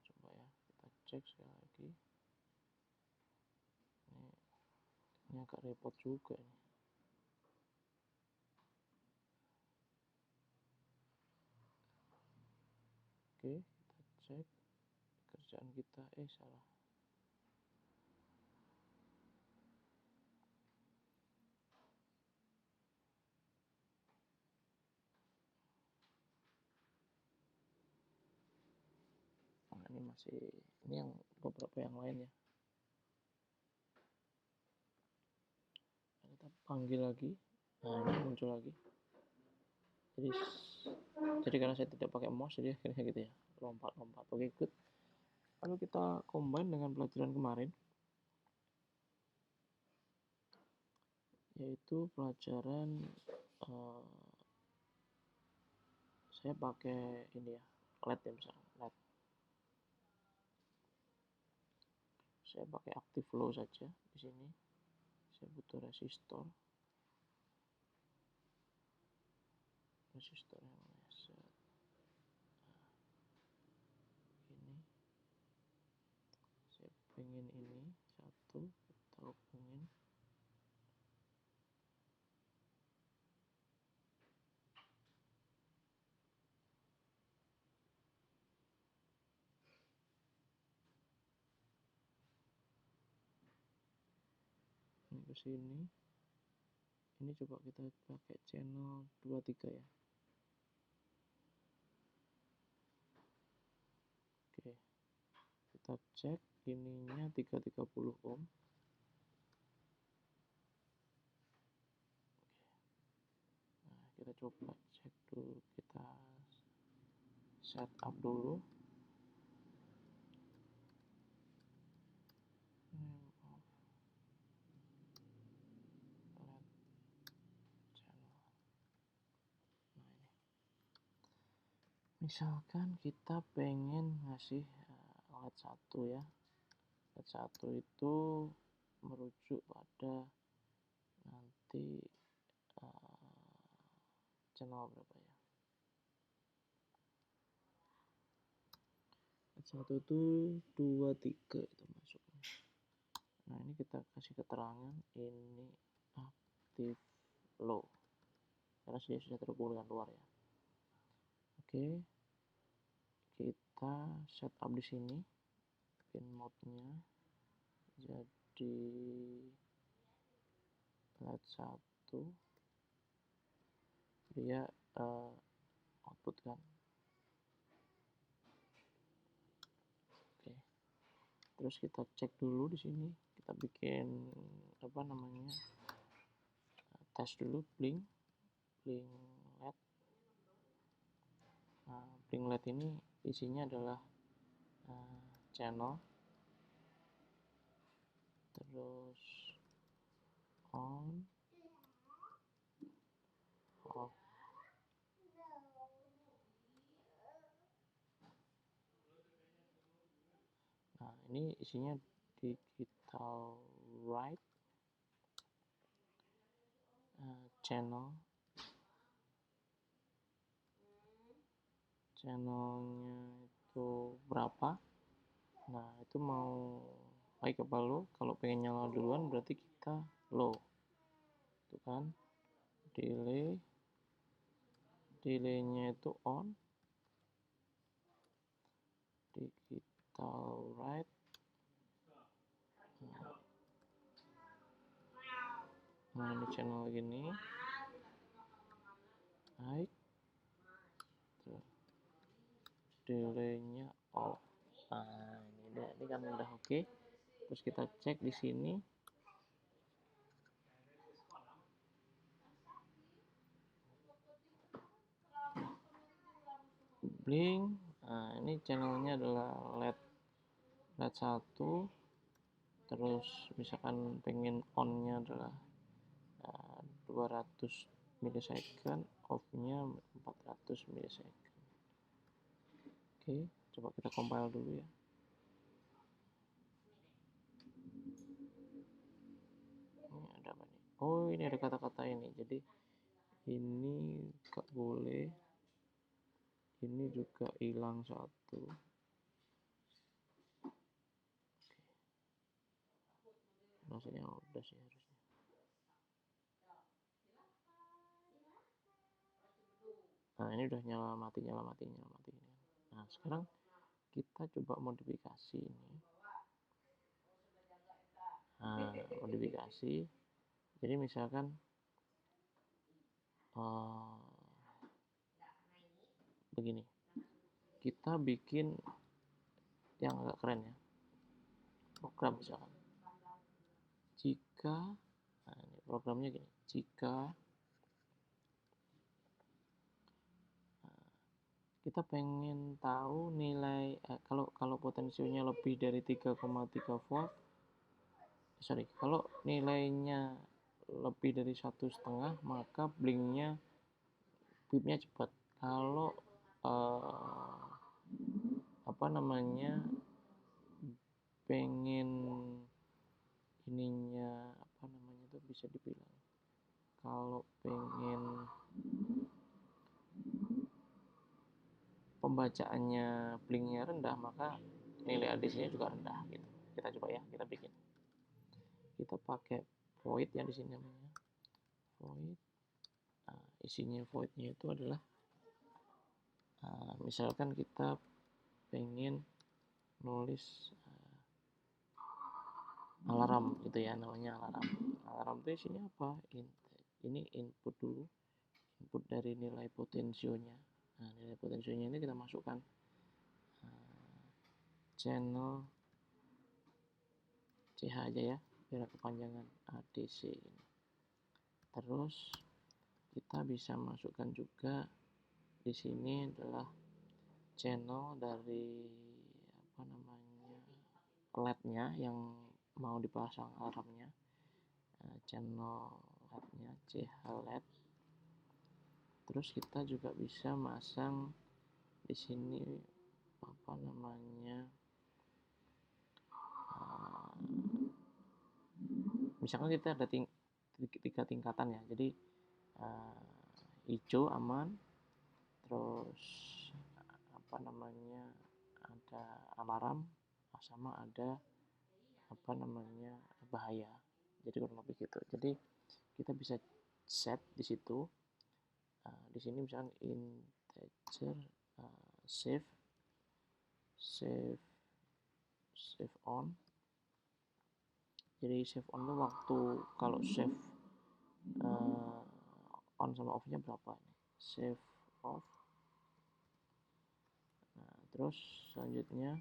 Coba ya, kita cek sekali lagi. Ini agak repot juga ini. Oke, kita cek kerjaan kita. Salah. Nah, ini masih, ini yang beberapa yang lain ya. Kita panggil lagi. Nah, ini muncul lagi. Jadi karena saya tidak pakai mouse, jadi akhirnya gitu ya, lompat-lompat. Oke, good. Lalu kita combine dengan pelajaran kemarin, yaitu pelajaran saya pakai ini ya, LED ya, misalnya LED. Saya pakai active low saja di sini. Saya butuh resistor yang set. Ini saya pengen ini satu, kita hubungin. ke sini. Ini coba kita pakai channel 23 ya. Oke, kita cek ininya 330 ohm. Nah, kita coba cek dulu, kita setup dulu. Misalkan kita pengen ngasih LED 1 ya. LED 1 itu merujuk pada nanti channel berapa ya. LED 1 itu 23 itu masuknya. Nah, ini kita kasih keterangan ini aktif low karena dia sudah terhubung dengan luar ya. Oke, kita setup di sini pin mode-nya jadi LED 1, dia output kan. Oke, terus kita cek dulu di sini, kita bikin apa namanya, tes dulu blink LED. Nah, blink LED ini isinya adalah channel, terus on, off. Nah, ini isinya digital right, channelnya itu berapa. Nah, itu mau high apa low. Kalau pengen nyala duluan berarti kita low, itu kan. Delaynya itu on, digital right. Nah, ini channel gini high, delaynya off. Nah, ini kan udah oke. Terus kita cek di sini. Blink. Nah, ini channelnya adalah LED 1. Terus misalkan pengen on-nya adalah 200 milisecond, off-nya 400 milisecond. Oke, coba kita compile dulu ya. Ini ada apa nih? Oh, ini ada kata-kata ini. Jadi ini gak boleh. Ini juga hilang 1. Maksudnya udah sih harusnya. Nah, ini udah nyala mati. Nah, sekarang kita coba modifikasi ini. Nah, modifikasi. Jadi misalkan begini. Kita bikin yang agak keren ya. Program misalkan. Nah, ini programnya gini. Jika kita pengen tahu nilai kalau potensinya lebih dari 3,3 volt, kalau nilainya lebih dari 1,5, maka blinknya bipnya cepat. Kalau pengen ininya tuh bisa dibilang, kalau pengen pembacaannya blinknya rendah, maka nilai ADC-nya juga rendah gitu. Kita coba ya, kita bikin. Kita pakai void yang di sini namanya void. Nah, isinya voidnya itu adalah misalkan kita pengen nulis alarm gitu ya, namanya alarm. Alarm itu isinya apa? Ini input dulu, input dari nilai potensionya. Nah, nilai potensionya ini kita masukkan channel CH aja ya, biar kepanjangan ADC ini. Terus kita bisa masukkan juga di sini adalah channel dari apa namanya LED-nya yang mau dipasang alarmnya. Channel LED-nya CH LED. Terus kita juga bisa masang di sini apa namanya misalkan kita ada tiga tingkatan ya, jadi hijau aman, terus apa namanya ada alarm, sama ada apa namanya bahaya, jadi kurang lebih gitu. Jadi kita bisa set di situ. Di sini misalkan integer save on. Jadi save on itu waktu kalau save on sama off nya berapa nih, save off. Nah, terus selanjutnya ya,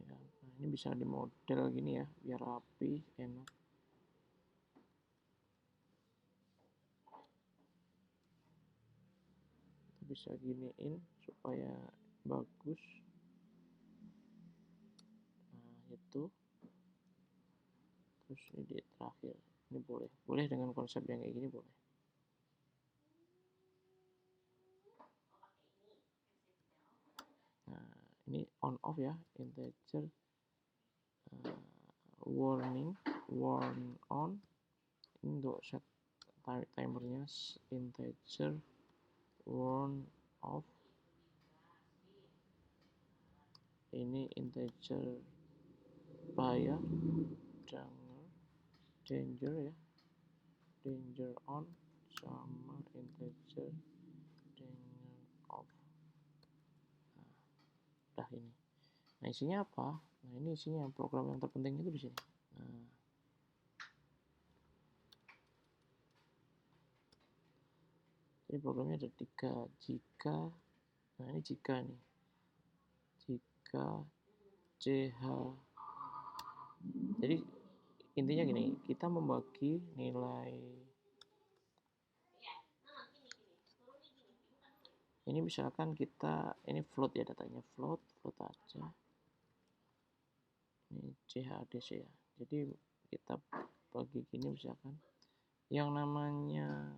nah ini bisa di model gini ya biar rapi enak. Kita bisa giniin supaya bagus. Nah itu, terus ini di terakhir ini boleh dengan konsep yang kayak gini boleh. Nah ini on off ya, integer warn on. Ini untuk set timernya integer warn off. Ini integer bahaya, danger ya, danger on, sama integer danger off. Nah, udah ini. Nah isinya apa? Nah ini isinya program yang terpenting itu di sini. Nah, jadi programnya ada 3. Jika, nah ini jika nih, jika CH, jadi intinya gini, kita membagi nilai ini, misalkan kita ini float ya, datanya float aja. Ini CHADC ya. Jadi kita bagi gini, misalkan yang namanya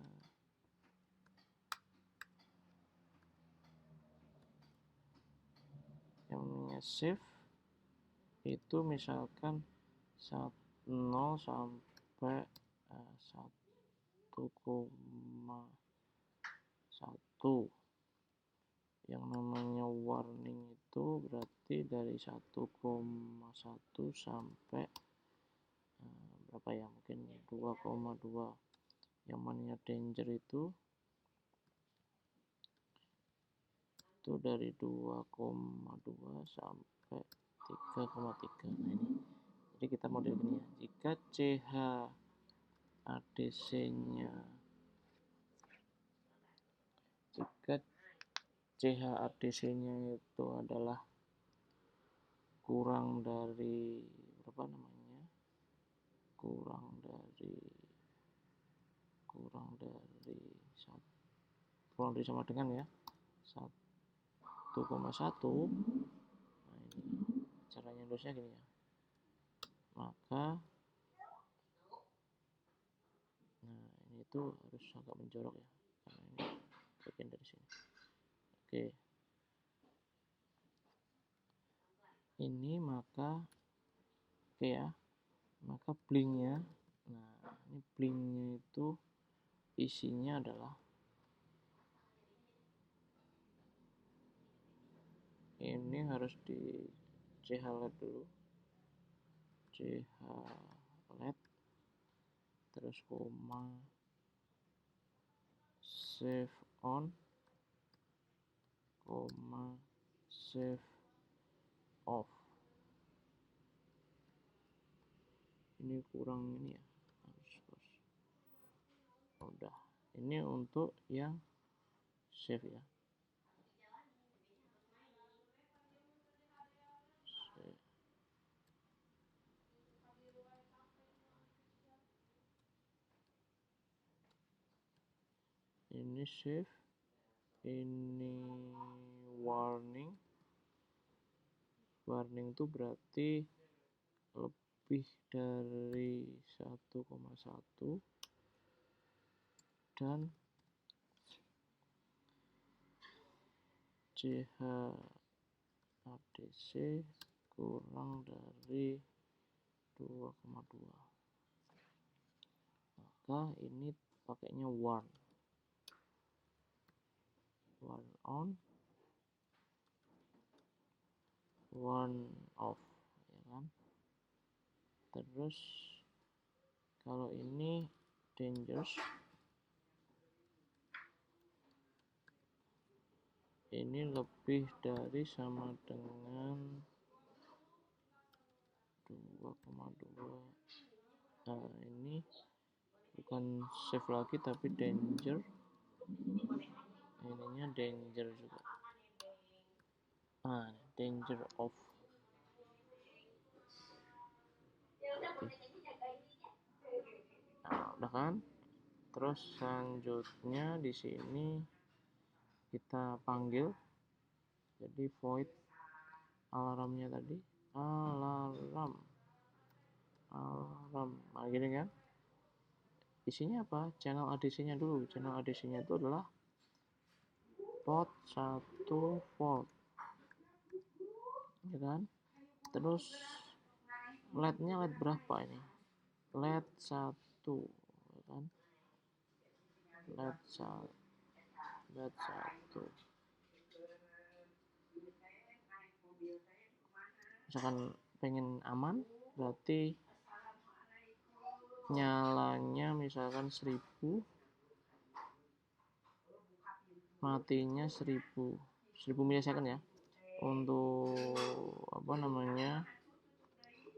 save itu misalkan 0 sampai 1,1. Yang namanya warning itu berarti dari 1,1 sampai berapa ya, mungkin 2,2. Yang namanya danger itu dari 2,2 sampai 3,3. Nah ini, jadi kita model gini ya, jika CHADC-nya itu adalah kurang dari berapa namanya, kurang sama dengan ya 1,1. Nah ini caranya nulisnya gini ya, maka nah ini itu harus agak menjorok ya, karena ini bagian dari sini. Oke, ini maka oke ya, maka blinknya, nah ini blinknya itu isinya adalah ini harus di CH LED dulu, CH LED, terus koma, save on, koma, save off. Ini kurang ini ya, harus udah. Ini untuk yang save ya. Save. Ini save, ini warning. Warning itu berarti lebih dari 1,1 dan CHADC kurang dari 2,2. Maka ini pakainya warn on, warn off, ya kan? Terus kalau ini dangerous, ini lebih dari sama dengan 2,2. Nah, ini bukan save lagi tapi danger. Ininya danger juga. Nah, danger off. Nah, udah kan? Terus selanjutnya di sini kita panggil, jadi void alarmnya tadi, alarm. Nah, gini kan? Isinya apa? Channel ADC-nya dulu. Channel ADC-nya itu adalah port 1 volt, ya kan? Terus LED-nya LED berapa ini? LED 1, ya kan? LED 1. Misalkan pengen aman, berarti nyalanya misalkan 1000, matinya 1000 milisecond ya. Untuk apa namanya,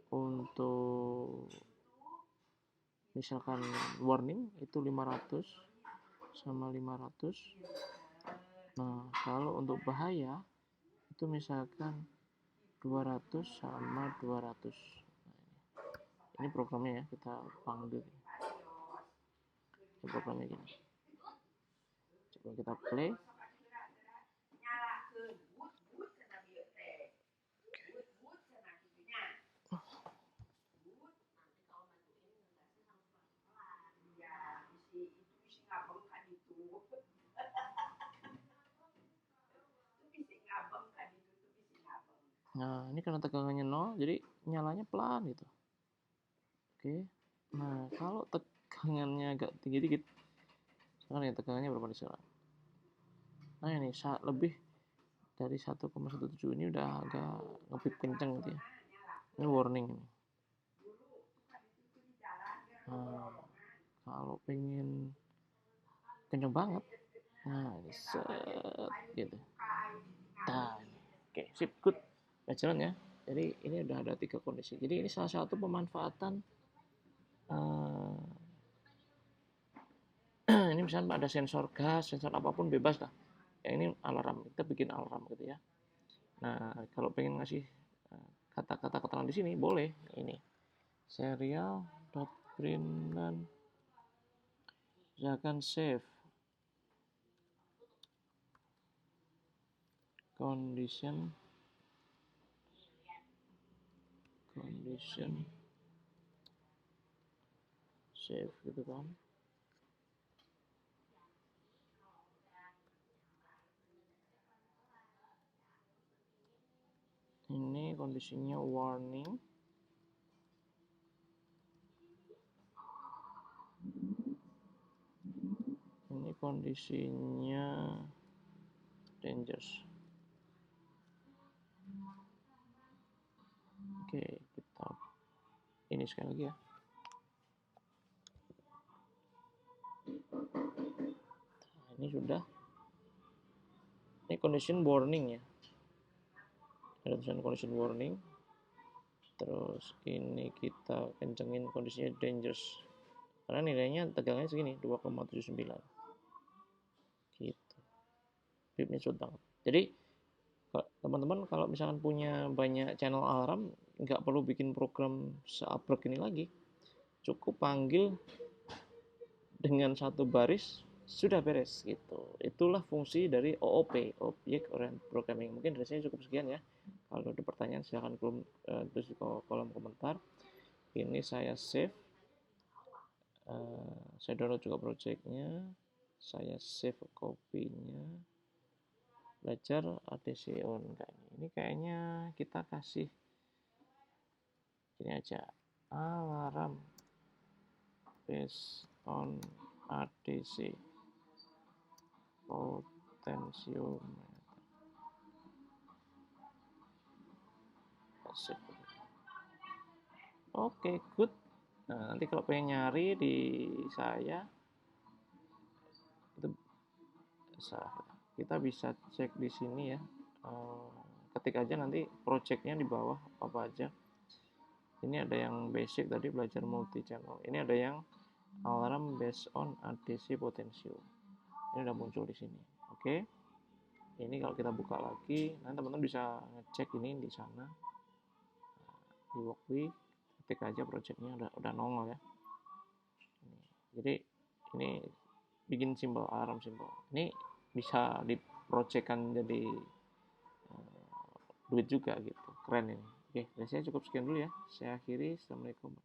untuk misalkan warning itu 500 sama 500. Nah, kalau untuk bahaya itu misalkan 200 sama 200. Nah, ini programnya ya, kita panggil. Ini programnya gini. Coba kita play. Nah, ini karena tegangannya 0, jadi nyalanya pelan gitu. Oke. Nah, kalau tegangannya agak tinggi dikit, sekarang ya tegangannya berapa nih sekarang? Nah, ini lebih dari 1,17 ini udah agak ngepip kenceng gitu ya. Ini warning ini. Nah, kalau pengen kenceng banget, nah ini set gitu. Nah, oke, sip, good. Udah jalan ya. Jadi ini udah ada 3 kondisi. Jadi ini salah satu pemanfaatan ini misalnya ada sensor gas, sensor apapun bebas lah. Yang ini alarm, kita bikin alarm gitu ya. Nah, kalau pengen ngasih kata-kata keterangan di sini boleh ini serial.print dan misalkan save condition save gitu kan. Ini kondisinya warning. Ini kondisinya dangerous. Oke, kita ini sekali lagi ya. Nah, ini sudah. Ini condition warning ya. ada tulisan condition warning. Terus ini kita kencengin kondisinya dangerous karena nilainya tegangannya segini 2,79 gitu, bipnya cepet banget. Jadi teman-teman kalau misalkan punya banyak channel alarm, nggak perlu bikin program seabrek ini lagi, cukup panggil dengan satu baris sudah beres gitu. Itulah fungsi dari OOP, Object Oriented Programming. Mungkin dari saya cukup sekian ya. Kalau ada pertanyaan silahkan tulis di kolom komentar. Ini saya save, saya download juga projectnya, saya save kopinya. Belajar ADC on. Ini kayaknya kita kasih ini aja, alarm based on ADC potentiometer. Oke, good. Nah, nanti kalau pengen nyari di saya itu kita bisa cek di sini ya. Ketik aja nanti projectnya di bawah apa aja. Ini ada yang basic tadi belajar multi channel. Ini ada yang alarm based on ADC potential. Ini udah muncul di sini. Oke. Ini kalau kita buka lagi, nanti teman-teman bisa ngecek ini di sana. Di Workweek, ketik aja projectnya udah nongol ya. Jadi ini bikin simbol alarm simbol. Ini bisa diprojectkan jadi duit juga gitu. Keren ini. Oke, dari saya cukup sekian dulu ya. Saya akhiri. Assalamualaikum.